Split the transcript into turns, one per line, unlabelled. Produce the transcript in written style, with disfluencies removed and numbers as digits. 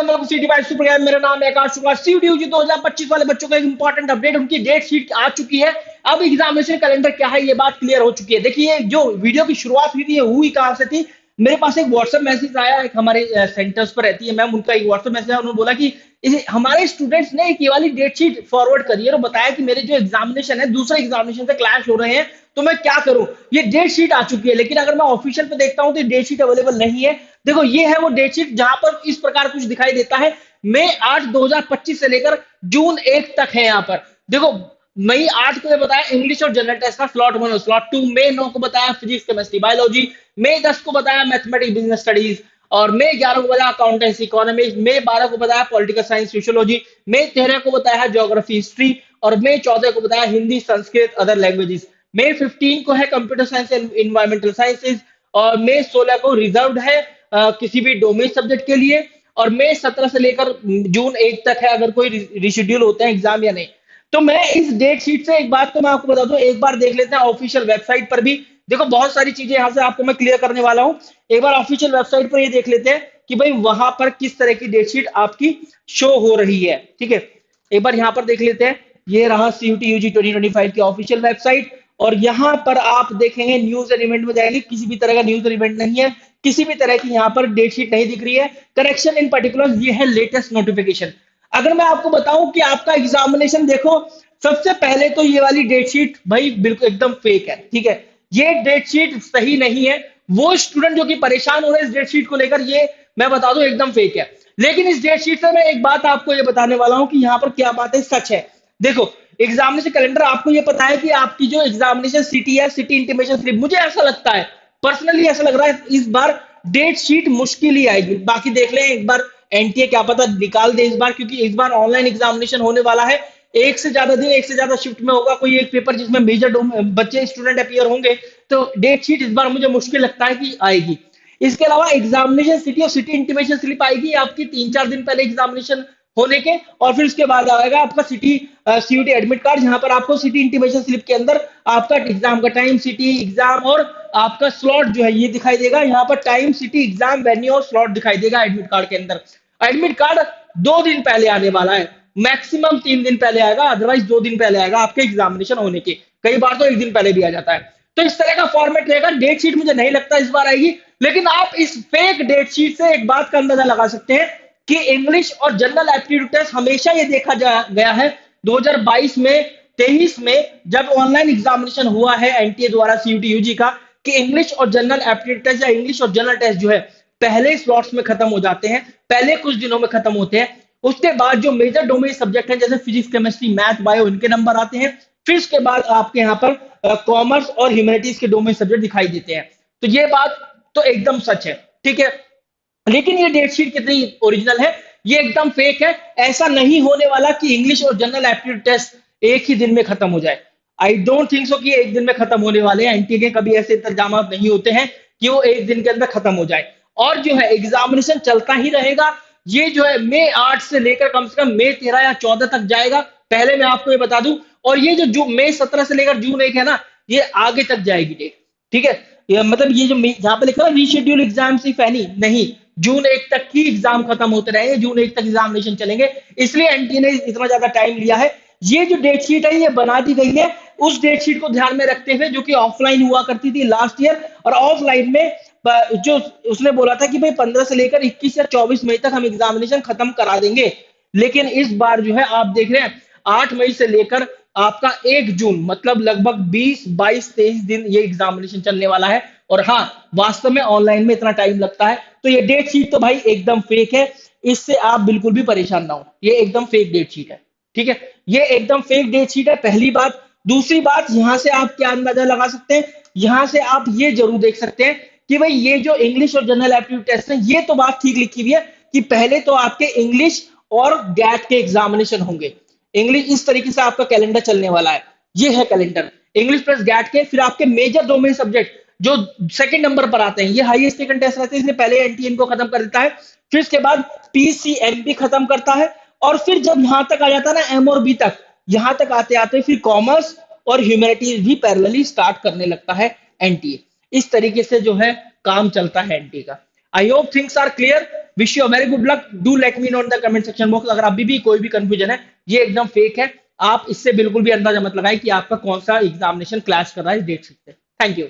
Welcome city by super. मेरा नाम है आकाश शुक्ला। सीटीयूजी 2025 वाले बच्चों का एक इंपॉर्टेंट अपडेट, उनकी डेट शीट आ चुकी है। अब एग्जामिनेशन कैलेंडर क्या है ये बात क्लियर हो चुकी है। देखिए जो वीडियो की शुरुआत हुई थी हुई कहां से थी, मेरे पास एक व्हाट्सएप मैसेज आया, एक हमारे सेंटर्स पर रहती है मैम, उनका एक व्हाट्सएप मैसेज है। उन्होंने बोला कि हमारे स्टूडेंट्स ने एक ये वाली डेट शीट फॉरवर्ड करी है और बताया कि मेरे जो एग्जामिनेशन है दूसरे एग्जामिनेशन से क्लैश हो रहे हैं, तो मैं क्या करूं। ये डेट शीट आ चुकी है, लेकिन अगर मैं ऑफिशियल पे देखता हूं तो डेट शीट अवेलेबल नहीं है। देखो ये है वो डेट शीट जहां पर इस प्रकार कुछ दिखाई देता है। मई 8 2025 से लेकर जून 1 तक है। यहाँ पर देखो मई 8 को ये बताया इंग्लिश और जनरल टेस्ट का स्लॉट 1 और स्लॉट 2, मई 9 को बताया फिजिक्स केमिस्ट्री बायोलॉजी, मई 10 को बताया मैथमेटिक्स बिजनेस स्टडीज, और मई 11 को बताया अकाउंटेंसी इकोनॉमिक्स, मई 12 को बताया पॉलिटिकल साइंस सोशियोलॉजी, मई 13 को बताया ज्योग्राफी हिस्ट्री, और मई 14 को बताया हिंदी संस्कृत अदर लैंग्वेजेस, मई 15 को है computer science and environmental sciences, और मई 16 को रिजर्व्ड है किसी भी डोमेन सब्जेक्ट के लिए, और मई 17 से लेकर जून 1 तक है अगर कोई रिशेड्यूल होते हैं एग्जाम या नहीं। तो मैं इस डेट शीट से एक बात तो मैं आपको बता दूं, एक बार देख लेते हैं ऑफिशियल वेबसाइट पर भी। देखो बहुत सारी चीजें यहां से आपको मैं क्लियर करने वाला हूं। एक बार ऑफिशियल वेबसाइट पर ये देख लेते हैं कि भाई वहां पर किस तरह की डेट शीट आपकी शो हो रही है। ठीक है, एक बार यहां पर देख लेते हैं। ये रहा सीयूटी यूजी 2025 की ऑफिशियल वेबसाइट, और यहां पर आप देखेंगे न्यूज एंड इवेंट में जाएंगे, किसी भी तरह का न्यूज एंड इवेंट नहीं है, किसी भी तरह की यहाँ पर डेट शीट नहीं दिख रही है। करेक्शन इन पर्टिकुलर ये है लेटेस्ट नोटिफिकेशन। अगर मैं आपको बताऊं कि आपका एग्जामिनेशन देखो, सबसे पहले तो ये वाली डेट शीट भाई बिल्कुल एकदम फेक है। ठीक है, ये डेट शीट सही नहीं है। वो स्टूडेंट जो कि परेशान हो रहे हैं इस डेट शीट को लेकर, ये मैं बता दूं एकदम फेक है। लेकिन इस डेट शीट से मैं एक बात आपको ये बताने वाला हूं कि यहाँ पर क्या बात है सच है। देखो एग्जामिनेशन कैलेंडर, आपको ये पता है कि आपकी जो एग्जामिनेशन सिटी है, सिटी इंटीमेशन स्लिप, मुझे ऐसा लगता है पर्सनली, ऐसा लग रहा है इस बार डेट शीट मुश्किल ही आएगी। बाकी देख लें एक बार, एनटीए क्या पता निकाल दे इस बार, क्योंकि इस बार ऑनलाइन एग्जामिनेशन होने वाला है। एक से ज्यादा दिन, एक से ज्यादा शिफ्ट में होगा कोई एक पेपर जिसमें मेजर बच्चे स्टूडेंट अपीयर होंगे, तो डेट शीट इस बार मुझे मुश्किल लगता है कि आएगी। इसके अलावा एग्जामिनेशन सिटी और सिटी इंटीमेशन स्लिप आएगी आपकी 3-4 दिन पहले एग्जामिनेशन होने के, और फिर उसके बाद आएगा आपका सिटी सीयूटी एडमिट कार्ड, जहां पर आपको सिटी इंटीमेशन स्लिप के अंदर आपका एग्जाम का टाइम, सिटी, एग्जाम और आपका स्लॉट जो है ये दिखाई देगा। यहाँ पर टाइम, सिटी, एग्जाम, वेन्यू और स्लॉट दिखाई देगा एडमिट कार्ड के अंदर। एडमिट कार्ड 2 दिन पहले आने वाला है, मैक्सिमम 3 दिन पहले आएगा, अदरवाइज 2 दिन पहले आएगा आपके एग्जामिनेशन होने के। कई बार तो 1 दिन पहले भी आ जाता है। तो इस तरह का फॉर्मेट रहेगा। डेट शीट मुझे नहीं लगता इस बार आएगी, लेकिन आप इस फेक डेट शीट से एक बात का अंदाजा लगा सकते हैं कि इंग्लिश और जनरल एप्टीट्यूड टेस्ट हमेशा ये देखा गया है 2022 में, 23 में जब ऑनलाइन एग्जामिनेशन हुआ है एनटीए द्वारा सीयूटी यूजी का, कि इंग्लिश और जनरल एप्टीट्यूड टेस्ट या इंग्लिश और जनरल टेस्ट जो है पहले स्लॉट्स में खत्म हो जाते हैं, पहले कुछ दिनों में खत्म होते हैं। उसके बाद जो मेजर डोमेन सब्जेक्ट है जैसे फिजिक्स, केमिस्ट्री, मैथ, बायो, इनके नंबर आते हैं। फिर उसके बाद आपके यहाँ पर कॉमर्स और ह्यूमैनिटीज के डोमेन सब्जेक्ट दिखाई देते हैं। तो ये बात तो एकदम सच है। ठीक है, लेकिन ये डेट शीट कितनी ओरिजिनल है, ये एकदम फेक है। ऐसा नहीं होने वाला कि इंग्लिश और जनरल एप्टीट्यूड टेस्ट एक ही दिन में खत्म हो जाए। आई डोंट थिंक सो कि एक दिन में खत्म होने वाले हैं। एनटीए के कभी ऐसे इंतजाम नहीं होते हैं कि वो एक दिन के अंदर खत्म हो जाए। और जो है एग्जामिनेशन चलता ही रहेगा। ये जो है मई 8 से लेकर कम से कम मई 13 या 14 तक जाएगा, पहले मैं आपको ये बता दूं। और ये जो मई 17 से लेकर जून 1 है ना, ये आगे तक जाएगी डेट। ठीक है, ये मतलब ये जो यहाँ पे लिखा है रीशेड्यूल एग्जाम सिर्फ एनी नहीं, जून 1 तक ही एग्जाम खत्म होते रहेंगे, जून 1 तक एग्जामिनेशन चलेंगे। इसलिए एनटीए ने इतना ज्यादा टाइम लिया है। ये जो डेट शीट है ये बना दी गई है उस डेट शीट को ध्यान में रखते हुए जो कि ऑफलाइन हुआ करती थी लास्ट ईयर। और ऑफलाइन में जो उसने बोला था कि भाई 15 से लेकर 21 या 24 मई तक हम एग्जामिनेशन खत्म करा देंगे, लेकिन इस बार जो है आप देख रहे हैं 8 मई से लेकर आपका 1 जून, मतलब लगभग 20, 22, 23 दिन ये एग्जामिनेशन चलने वाला है। और हाँ, वास्तव में ऑनलाइन में इतना टाइम लगता है। तो ये डेट शीट तो भाई एकदम फेक है, इससे आप बिल्कुल भी परेशान ना हो, ये एकदम फेक डेट शीट है। ठीक है, ये एकदम फेक डेट शीट है, पहली बात। दूसरी बात, यहां से आप क्या अंदाजा लगा सकते हैं, यहां से आप ये जरूर देख सकते हैं कि भाई ये जो इंग्लिश और जनरल एप्टीट्यूड टेस्ट है, ये तो बात ठीक लिखी हुई है कि पहले तो आपके इंग्लिश और गैट के एग्जामिनेशन होंगे। इंग्लिश इस तरीके से आपका कैलेंडर चलने वाला है। ये है कैलेंडर, इंग्लिश प्लस गैट के। फिर आपके मेजर डोमेन सब्जेक्ट जो सेकंड नंबर पर आते हैं, ये हाईएस्ट टेस्ट रहते हैं, इसलिए पहले एनटीए इनको खत्म कर देता है। फिर इसके बाद पीसीएम भी खत्म करता है, और फिर जब यहां तक आ जाता है ना एम और बी तक, यहां तक आते आते फिर कॉमर्स और ह्यूमैनिटीज भी पैरेलली स्टार्ट करने लगता है एनटीए। इस तरीके से जो है काम चलता है एनटीए का। I hope things are clear. Wish you very good luck, do let me know in the comment section box अगर अभी भी कोई भी कंफ्यूजन है, ये एकदम फेक है, आप इससे बिल्कुल भी अंदाजा मत लगाएं कि आपका कौन सा एग्जामिनेशन क्लैश कर रहा है डेट शीट से। Thank you.